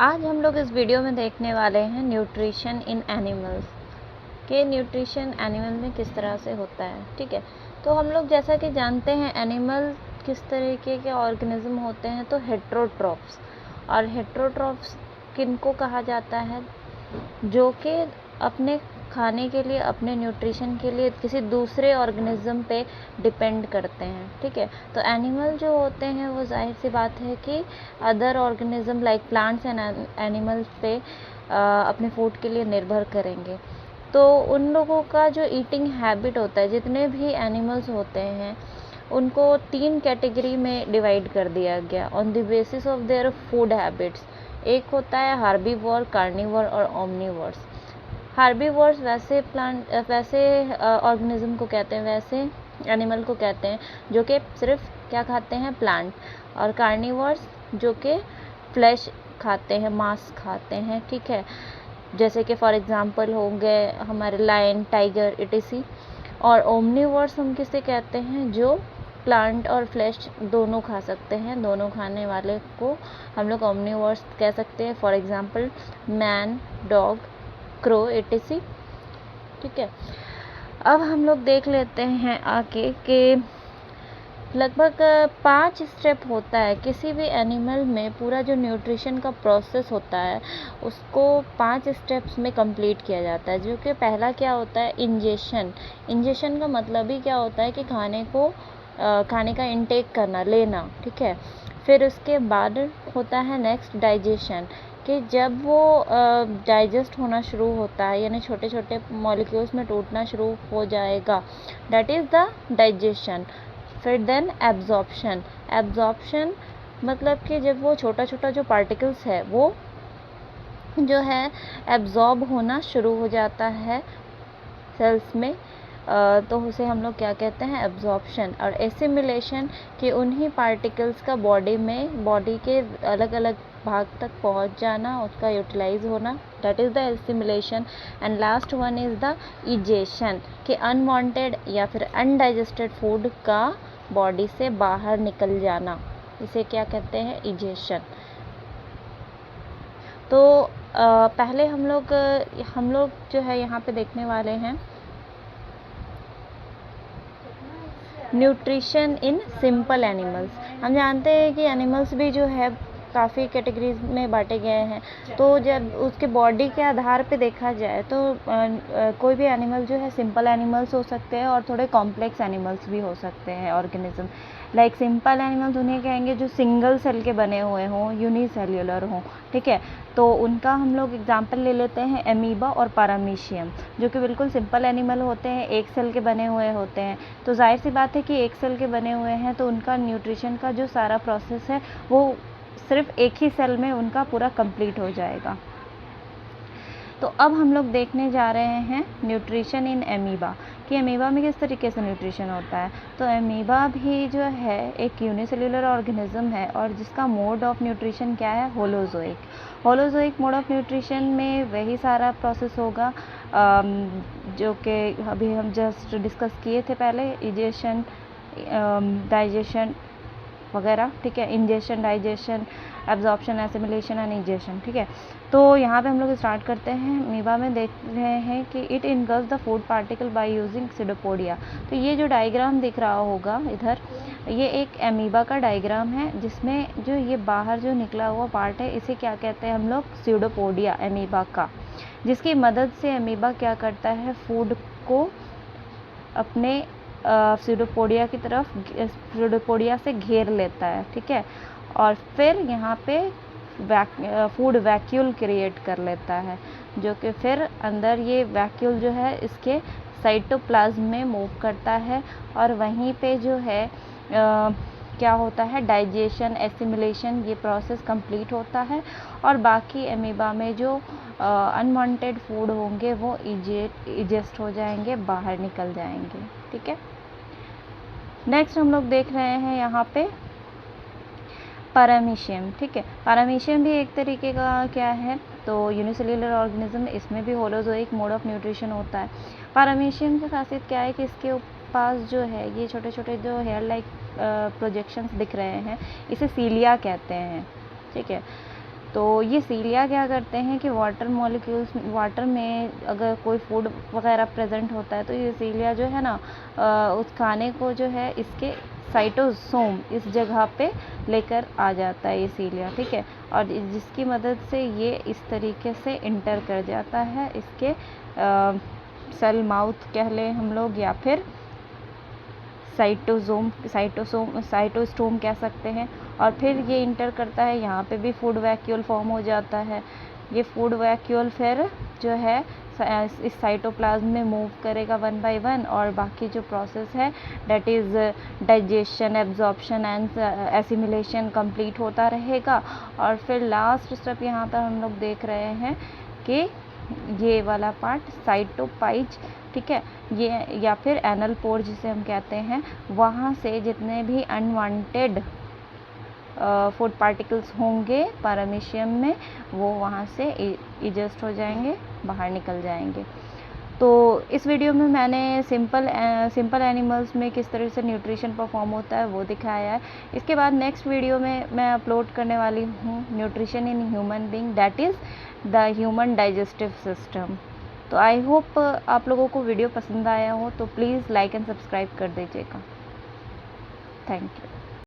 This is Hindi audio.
आज हम लोग इस वीडियो में देखने वाले हैं न्यूट्रिशन इन एनिमल्स के न्यूट्रिशन एनिमल में किस तरह से होता है। ठीक है, तो हम लोग जैसा कि जानते हैं एनिमल किस तरीके के ऑर्गेनिज्म होते हैं, तो हेट्रोट्रॉफ्स। और हेट्रोट्रॉफ्स किनको कहा जाता है? जो कि अपने खाने के लिए, अपने न्यूट्रिशन के लिए किसी दूसरे ऑर्गेनिज्म पे डिपेंड करते हैं। ठीक है, तो एनिमल जो होते हैं वो जाहिर सी बात है कि other organism like plants and animals पे अपने फूड के लिए निर्भर करेंगे। तो उन लोगों का जो ईटिंग हैबिट होता है, जितने भी एनिमल्स होते हैं उनको 3 कैटेगरी में डिवाइड कर दिया गया on the basis of their food habits. एक होता है हार्बीवोर, कार्निवोर और ओमनीवोर्स। हार्बीवोर्स वैसे ऑर्गेनिज्म को कहते हैं, वैसे एनिमल को कहते हैं जो कि सिर्फ क्या खाते हैं, प्लांट। और कार्निवोर्स जो कि फ्लैश खाते हैं, मांस खाते हैं। ठीक है, जैसे कि फॉर एग्जांपल हो गए हमारे लायन, टाइगर, इटिसी। और ओमनीवोर्स हम किसे कहते हैं? जो प्लांट और फ्लैश दोनों खा सकते हैं। दोनों खाने वाले को हम लोग ओमनीवोर्स कह सकते हैं। For example man, dog, crow, etc. ठीक है, अब हम लोग देख लेते हैं आगे कि लगभग 5 स्टेप होता है किसी भी एनिमल में। पूरा जो न्यूट्रिशन का प्रोसेस होता है उसको 5 स्टेप्स में कंप्लीट किया जाता है। जो कि पहला क्या होता है? इंजेशन। इंजेशन का मतलब ही क्या होता है कि खाने का इंटेक करना, लेना। ठीक है, फिर उसके बाद होता है नेक्स्ट डाइजेशन, कि जब वो डाइजेस्ट होना शुरू होता है, यानी छोटे छोटे मॉलिक्यूल्स में टूटना शुरू हो जाएगा, दैट इज़ द डाइजेशन। फिर देन एब्जॉर्प्शन। एब्जॉर्प्शन मतलब कि जब वो छोटा छोटा जो पार्टिकल्स है वो जो है एब्जॉर्ब होना शुरू हो जाता है सेल्स में, तो उसे हम लोग क्या कहते हैं? एब्जॉर्प्शन। और एसिमिलेशन, कि उन्हीं पार्टिकल्स का बॉडी के अलग अलग भाग तक पहुंच जाना, उसका यूटिलाइज होना, that is the assimilation. And last one is the egestion, कि अनवांटेड या फिर अनडाइजेस्टेड फूड का बॉडी से बाहर निकल जाना, इसे क्या कहते हैं? इजेशन। तो पहले हम लोग जो है यहाँ पे देखने वाले हैं न्यूट्रिशन इन सिंपल एनिमल्स। हम जानते हैं कि एनिमल्स भी जो है काफ़ी कैटेगरीज में बांटे गए हैं। तो जब उसके बॉडी के आधार पे देखा जाए तो कोई भी एनिमल जो है सिंपल एनिमल्स हो सकते हैं और थोड़े कॉम्प्लेक्स एनिमल्स भी हो सकते हैं ऑर्गेनिज्म। लाइक सिंपल एनिमल्स उन्हें कहेंगे जो सिंगल सेल के बने हुए हों, यूनिसेल्युलर हों। ठीक है, तो उनका हम लोग एग्जांपल ले लेते हैं एमीबा और पैरामीशियम, जो कि बिल्कुल सिंपल एनिमल होते हैं, एक सेल के बने हुए होते हैं। तो जाहिर सी बात है कि एक सेल के बने हुए हैं तो उनका न्यूट्रिशन का जो सारा प्रोसेस है वो सिर्फ एक ही सेल में उनका पूरा कंप्लीट हो जाएगा। तो अब हम लोग देखने जा रहे हैं न्यूट्रिशन इन एमीबा, कि एमीबा में किस तरीके से न्यूट्रिशन होता है। तो एमीबा भी जो है एक यूनिसेल्युलर ऑर्गेनिज्म है और जिसका मोड ऑफ न्यूट्रिशन क्या है? Holozoic. Holozoic mode of nutrition में वही सारा प्रोसेस होगा जो कि अभी हम जस्ट डिस्कस किए थे पहले, इजेशन, डाइजेशन वगैरह। ठीक है, ingestion, digestion, absorption, assimilation and egestion. ठीक है, तो यहाँ पे हम लोग स्टार्ट करते हैं। एमीबा में देख रहे हैं कि it engulfs the food particle by using pseudopodia. तो ये जो डायग्राम दिख रहा होगा इधर, ये एक एमीबा का डायग्राम है जिसमें जो ये बाहर जो निकला हुआ पार्ट है इसे क्या कहते हैं हम लोग? सीडोपोडिया, एमीबा का, जिसकी मदद से एमीबा क्या करता है? फूड को अपने सीडोपोडिया की तरफ, सीडोपोडिया से घेर लेता है। ठीक है, और फिर यहाँ पे फूड वैक्यूल क्रिएट कर लेता है, जो कि फिर अंदर ये वैक्यूल जो है इसके साइटोप्लाज्म में मूव करता है और वहीं पे जो है क्या होता है? डाइजेशन, एसिमिलेशन, ये प्रोसेस कंप्लीट होता है और बाकी एमीबा में जो अनवांटेड फूड होंगे वो इजेस्ट हो जाएंगे, बाहर निकल जाएंगे। ठीक है, नेक्स्ट हम लोग देख रहे हैं यहाँ पे पैरामीशियम। ठीक है, पैरामीशियम भी एक तरीके का क्या है? तो यूनिसेल्युलर ऑर्गेनिज्म, इसमें भी होलोजोइक मोड ऑफ न्यूट्रिशन होता है। पैरामीशियम की खासियत क्या है कि इसके पास जो है ये छोटे छोटे जो हेयर लाइक प्रोजेक्शंस दिख रहे हैं, इसे सीलिया कहते हैं। ठीक है, तो ये सीलिया क्या करते हैं कि वाटर मॉलिक्यूल्स, वाटर में अगर कोई फूड वगैरह प्रेजेंट होता है तो ये सीलिया जो है ना उस खाने को जो है इसके साइटोसोम इस जगह पे लेकर आ जाता है ये सीलिया, ठीक है। और जिसकी मदद से ये इस तरीके से इंटर कर जाता है इसके सेल माउथ कह लें हम लोग, या फिर साइटोस्टोम कह सकते हैं। और फिर ये इंटर करता है, यहाँ पे भी फूड वैक्यूल फॉर्म हो जाता है। ये फूड वैक्यूल फिर जो है इस साइटोप्लाज्म में मूव करेगा 1 बाय 1, और बाकी जो प्रोसेस है that is digestion, absorption and assimilation complete होता रहेगा। और फिर लास्ट स्टेप यहाँ पर हम लोग देख रहे हैं कि ये वाला पार्ट साइटोपाइज, ठीक है, ये या फिर एनल पोर जिसे हम कहते हैं, वहाँ से जितने भी अनवांटेड फूड पार्टिकल्स होंगे पैरामीशियम में वो वहाँ से इजस्ट हो जाएंगे, बाहर निकल जाएंगे। तो इस वीडियो में मैंने सिंपल एनिमल्स में किस तरह से न्यूट्रिशन परफॉर्म होता है वो दिखाया है। इसके बाद नेक्स्ट वीडियो में मैं अपलोड करने वाली हूँ nutrition in human being, that is the human digestive system. तो आई होप आप लोगों को वीडियो पसंद आया हो, तो प्लीज़ लाइक एंड सब्सक्राइब कर दीजिएगा। Thank you.